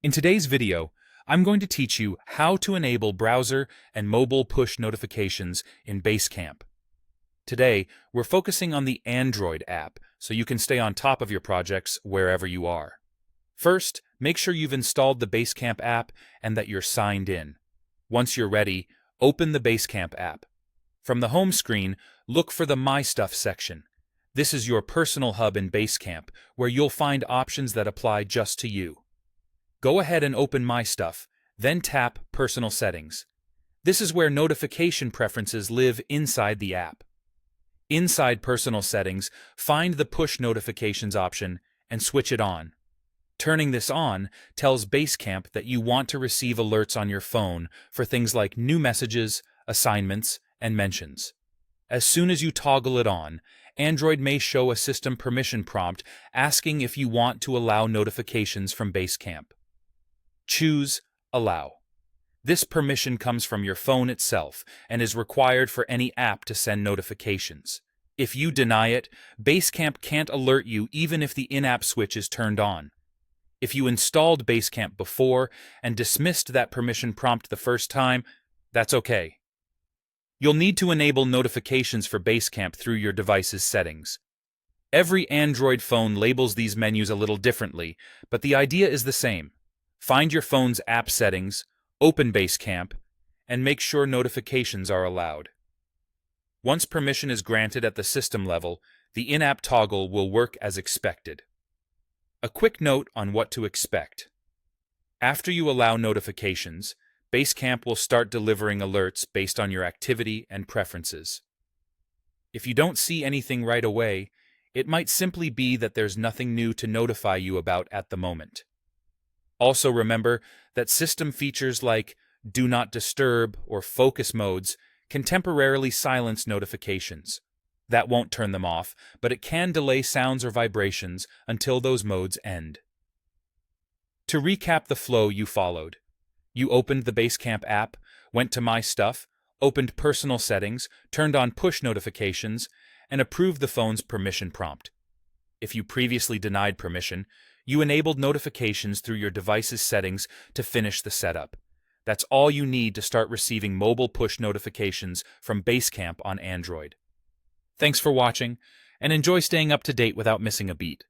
In today's video, I'm going to teach you how to enable browser and mobile push notifications in Basecamp. Today, we're focusing on the Android app so you can stay on top of your projects wherever you are. First, make sure you've installed the Basecamp app and that you're signed in. Once you're ready, open the Basecamp app. From the home screen, look for the My Stuff section. This is your personal hub in Basecamp, where you'll find options that apply just to you. Go ahead and open My Stuff, then tap Personal Settings. This is where notification preferences live inside the app. Inside Personal Settings, find the Push Notifications option and switch it on. Turning this on tells Basecamp that you want to receive alerts on your phone for things like new messages, assignments, and mentions. As soon as you toggle it on, Android may show a system permission prompt asking if you want to allow notifications from Basecamp. Choose Allow. This permission comes from your phone itself and is required for any app to send notifications. If you deny it, Basecamp can't alert you even if the in-app switch is turned on. If you installed Basecamp before and dismissed that permission prompt the first time, that's okay. You'll need to enable notifications for Basecamp through your device's settings. Every Android phone labels these menus a little differently, but the idea is the same. Find your phone's app settings, open Basecamp, and make sure notifications are allowed. Once permission is granted at the system level, the in-app toggle will work as expected. A quick note on what to expect. After you allow notifications, Basecamp will start delivering alerts based on your activity and preferences. If you don't see anything right away, it might simply be that there's nothing new to notify you about at the moment. Also remember that system features like Do Not Disturb or Focus modes can temporarily silence notifications. That won't turn them off, but it can delay sounds or vibrations until those modes end. To recap the flow you followed, you opened the Basecamp app, went to My Stuff, opened Personal Settings, turned on push notifications, and approved the phone's permission prompt. If you previously denied permission, you enabled notifications through your device's settings to finish the setup. That's all you need to start receiving mobile push notifications from Basecamp on Android. Thanks for watching, and enjoy staying up to date without missing a beat.